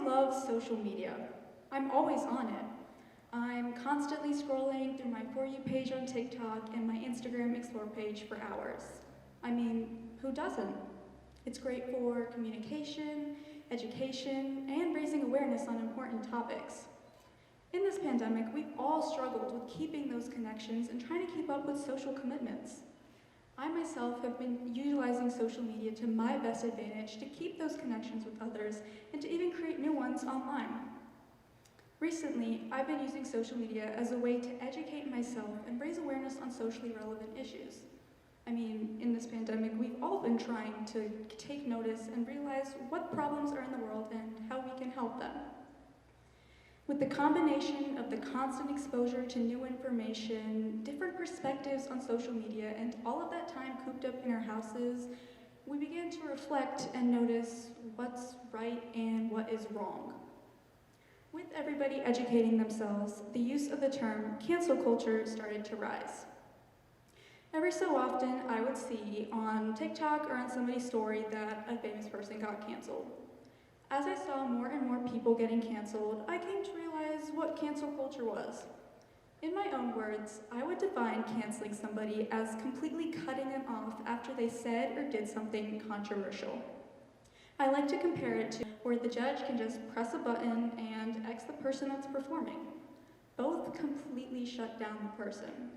love social media. I'm always on it. I'm constantly scrolling through my For You page on TikTok and my Instagram Explore page for hours. I mean, who doesn't? It's great for communication, education, and raising awareness on important topics. In this pandemic, we've all struggled with keeping those connections and trying to keep up with social commitments. I myself have been utilizing social media to my best advantage to keep those connections with others and to even create new ones online. Recently, I've been using social media as a way to educate myself and raise awareness on socially relevant issues. I mean, in this pandemic, we've all been trying to take notice and realize what problems are in the world and how we can help them. With the combination of the constant exposure to new information, different perspectives on social media, and all of that time cooped up in our houses, we began to reflect and notice what's right and what is wrong. With everybody educating themselves, the use of the term cancel culture started to rise. Every so often, I would see on TikTok or on somebody's story that a famous person got canceled. As I saw more and more people getting canceled, I came to realize what cancel culture was. In my own words, I would define canceling somebody as completely cutting them off after they said or did something controversial. I like to compare it to where the judge can just press a button and X the person that's performing. Both completely shut down the person.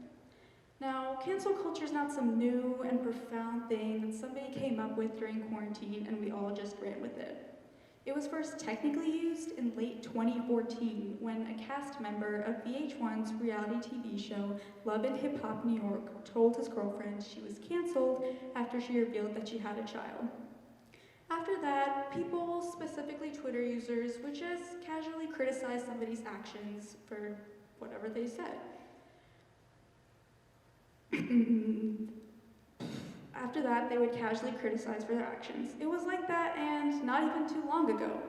Now, cancel culture is not some new and profound thing that somebody came up with during quarantine and we all just ran with it. It was first technically used in late 2014 when a cast member of VH1's reality TV show Love and Hip Hop New York told his girlfriend she was canceled after she revealed that she had a child. After that, people, specifically Twitter users, would just casually criticize somebody's actions for whatever they said. After that, they would casually criticize for their actions. It was like that, and not even too long ago.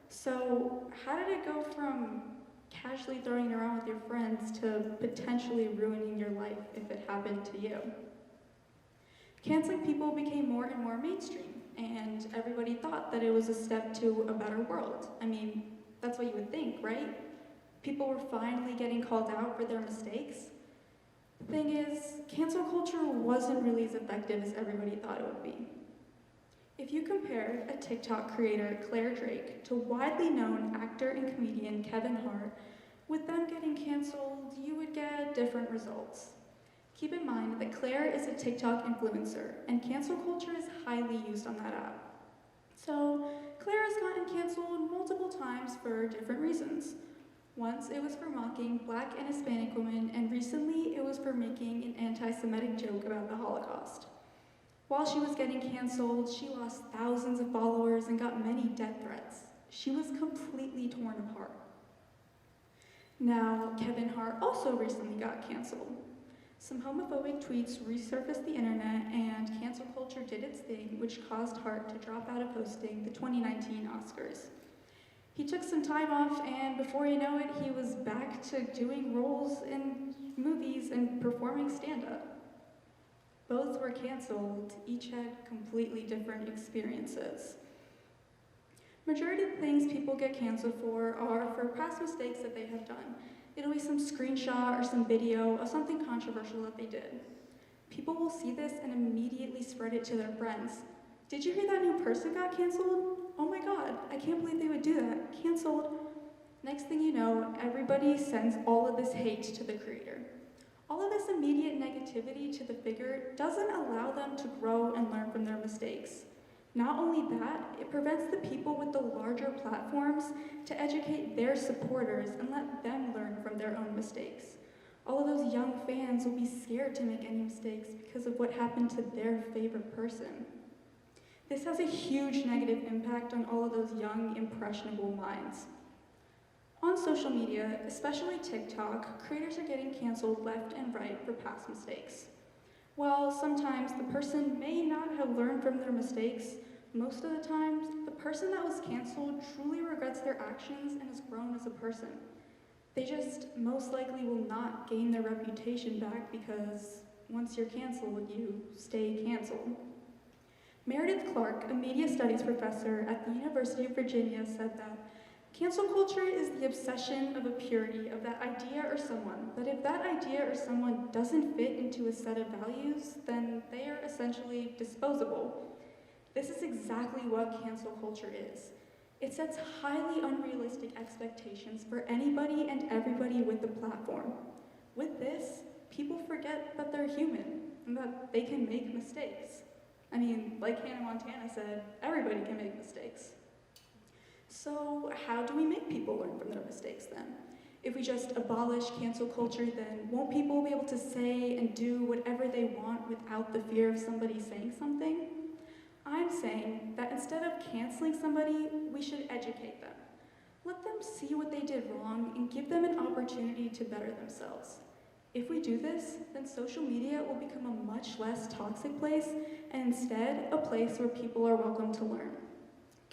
So how did it go from casually throwing it around with your friends to potentially ruining your life if it happened to you? Canceling people became more and more mainstream, and everybody thought that it was a step to a better world. I mean, that's what you would think, right? People were finally getting called out for their mistakes. The thing is, cancel culture wasn't really as effective as everybody thought it would be. If you compared a TikTok creator, Claire Drake, to widely known actor and comedian Kevin Hart, with them getting canceled, you would get different results. Keep in mind that Claire is a TikTok influencer, and cancel culture is highly used on that app. So, Claire has gotten canceled multiple times for different reasons. Once it was for mocking Black and Hispanic women, and recently it was for making an anti-Semitic joke about the Holocaust. While she was getting canceled, she lost thousands of followers and got many death threats. She was completely torn apart. Now, Kevin Hart also recently got canceled. Some homophobic tweets resurfaced the internet, and cancel culture did its thing, which caused Hart to drop out of hosting the 2019 Oscars. He took some time off, and before you know it, he was back to doing roles in movies and performing stand-up. Both were canceled, each had completely different experiences. Majority of the things people get canceled for are for past mistakes that they have done. It'll be some screenshot or some video of something controversial that they did. People will see this and immediately spread it to their friends. Did you hear that new person got canceled? Oh my God, I can't believe they would do that. Canceled. Next thing you know, everybody sends all of this hate to the creator. All of this immediate negativity to the figure doesn't allow them to grow and learn from their mistakes. Not only that, it prevents the people with the larger platforms to educate their supporters and let them learn from their own mistakes. All of those young fans will be scared to make any mistakes because of what happened to their favorite person. This has a huge negative impact on all of those young, impressionable minds. On social media, especially TikTok, creators are getting canceled left and right for past mistakes. While sometimes the person may not have learned from their mistakes, most of the times, the person that was canceled truly regrets their actions and has grown as a person. They just most likely will not gain their reputation back because once you're canceled, you stay canceled. Meredith Clark, a media studies professor at the University of Virginia, said that Cancel culture is the obsession of a purity of that idea or someone, that if that idea or someone doesn't fit into a set of values, then they are essentially disposable. This is exactly what cancel culture is. It sets highly unrealistic expectations for anybody and everybody with the platform. With this, people forget that they're human and that they can make mistakes. I mean, like Hannah Montana said, everybody can make mistakes. So how do we make people learn from their mistakes then? If we just abolish cancel culture, then won't people be able to say and do whatever they want without the fear of somebody saying something? I'm saying that instead of canceling somebody, we should educate them. Let them see what they did wrong and give them an opportunity to better themselves. If we do this, then social media will become a much less toxic place and instead a place where people are welcome to learn.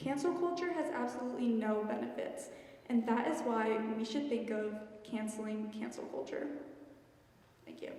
Cancel culture has absolutely no benefits, and that is why we should think of canceling cancel culture. Thank you.